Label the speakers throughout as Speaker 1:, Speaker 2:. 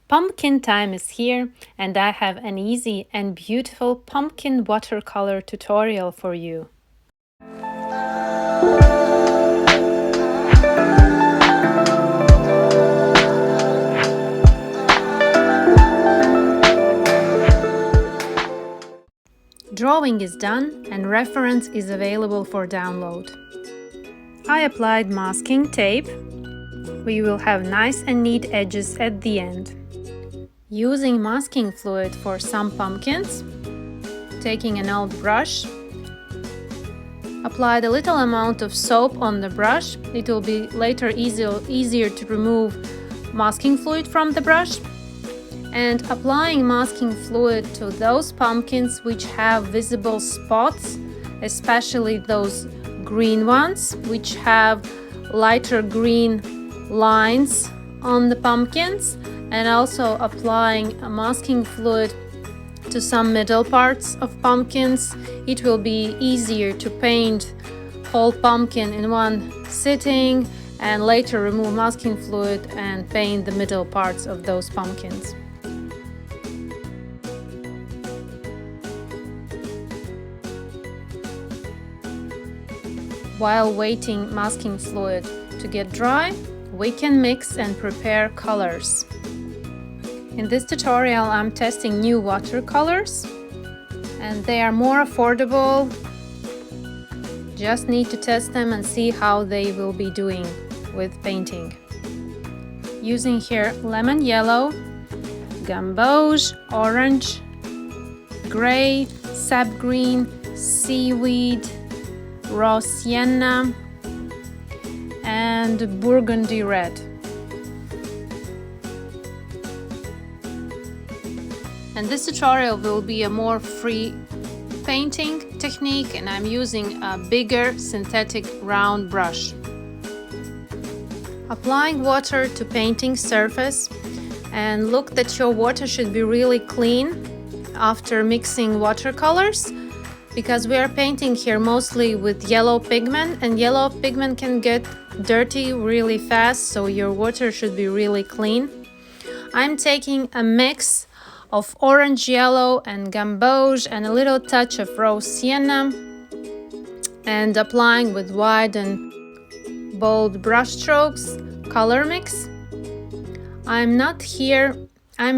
Speaker 1: Pumpkin time is here, and I have an easy and beautiful pumpkin watercolor tutorial for you. Drawing is done and reference is available for download. I applied masking tape. We will have nice and neat edges at the end. Using masking fluid for some pumpkins, taking an old brush, applied a little amount of soap on the brush. It will be later easier to remove masking fluid from the brush. And applying masking fluid to those pumpkins which have visible spots, especially those green ones which have lighter green lines on the pumpkins, and also applying a masking fluid to some middle parts of pumpkins. It will be easier to paint whole pumpkin in one sitting and later remove masking fluid and paint the middle parts of those pumpkins. While waiting masking fluid to get dry, we can mix and prepare colors. In this tutorial, I'm testing new watercolors, and they are more affordable. Just need to test them and see how they will be doing with painting. Using here lemon yellow, Gamboge, orange, gray, Sap Green, Seaweed, raw Sienna, and Burgundy Red. And this tutorial will be a more free painting technique, and I'm using a bigger synthetic round brush. Applying water to painting surface, and look that your water should be really clean after mixing watercolors, because we are painting here mostly with yellow pigment, and yellow pigment can get dirty really fast, so your water should be really clean. I'm taking a mix of orange yellow and Gamboge and a little touch of raw Sienna and applying with wide and bold brush strokes color mix. I'm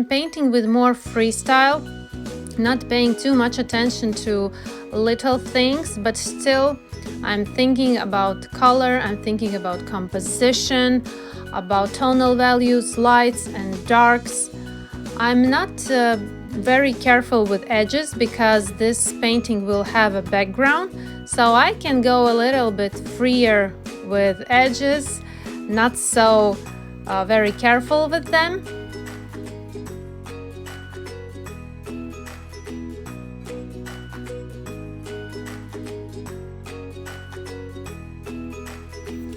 Speaker 1: painting with more freestyle, not paying too much attention to little things, but still I'm thinking about color, I'm thinking about composition, about tonal values, lights and darks. I'm not very careful with edges because this painting will have a background, so I can go a little bit freer with edges, not so very careful with them.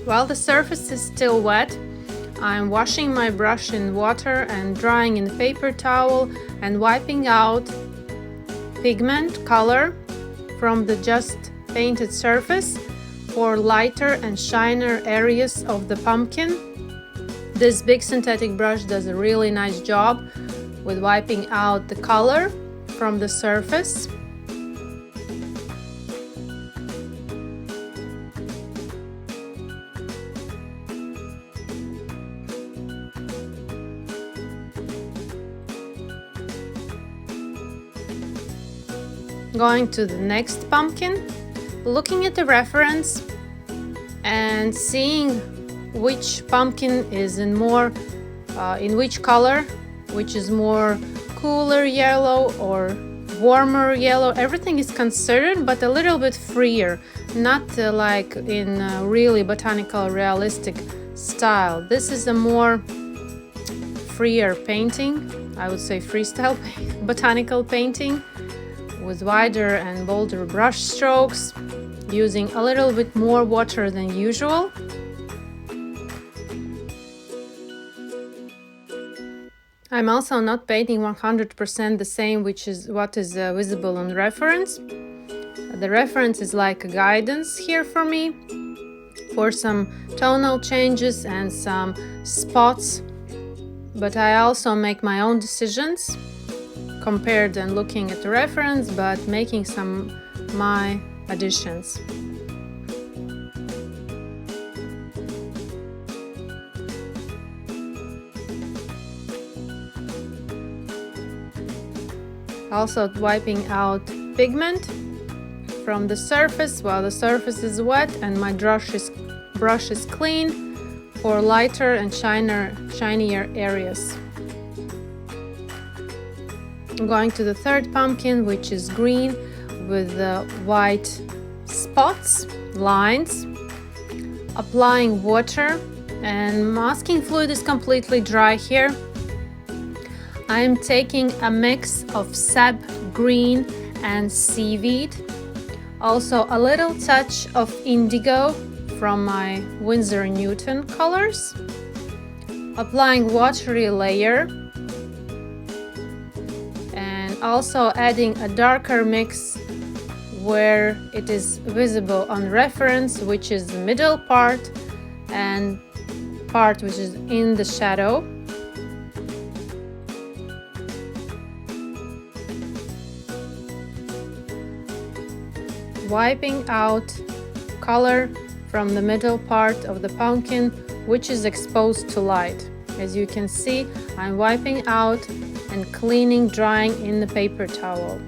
Speaker 1: While the surface is still wet, I'm washing my brush in water and drying in a paper towel and wiping out pigment color from the just painted surface for lighter and shinier areas of the pumpkin. This big synthetic brush does a really nice job with wiping out the color from the surface. Going to the next pumpkin, looking at the reference and seeing which pumpkin is in which color, which is more cooler yellow or warmer yellow. Everything is considered, but a little bit freer, not like in a really botanical realistic style. This is a more freer painting, I would say freestyle botanical painting, with wider and bolder brush strokes, using a little bit more water than usual. I'm also not painting 100% the same, which is what is visible on reference. The reference is like a guidance here for me for some tonal changes and some spots but I also make my own decisions, compared and looking at the reference, but making some my additions. Also wiping out pigment from the surface while the surface is wet and my brush is clean for lighter and shinier areas. I'm going to the third pumpkin, which is green with the white spots, lines. Applying water, and masking fluid is completely dry here. I am taking a mix of Sap Green and Seaweed, also a little touch of Indigo from my Winsor&Newton colors, applying watery layer, and also adding a darker mix where it is visible on reference, which is the middle part and part which is in the shadow. Wiping out color from the middle part of the pumpkin, which is exposed to light. As you can see, I'm wiping out and cleaning, drying in the paper towel.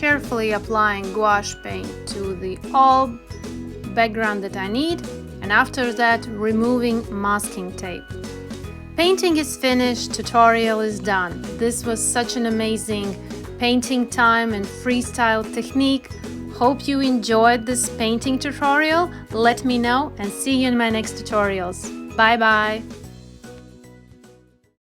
Speaker 1: carefully applying gouache paint to the all background that I need, and after that removing masking tape. Painting is finished, tutorial is done. This was such an amazing painting time and freestyle technique. Hope you enjoyed this painting tutorial. Let me know and see you in my next tutorials. Bye bye!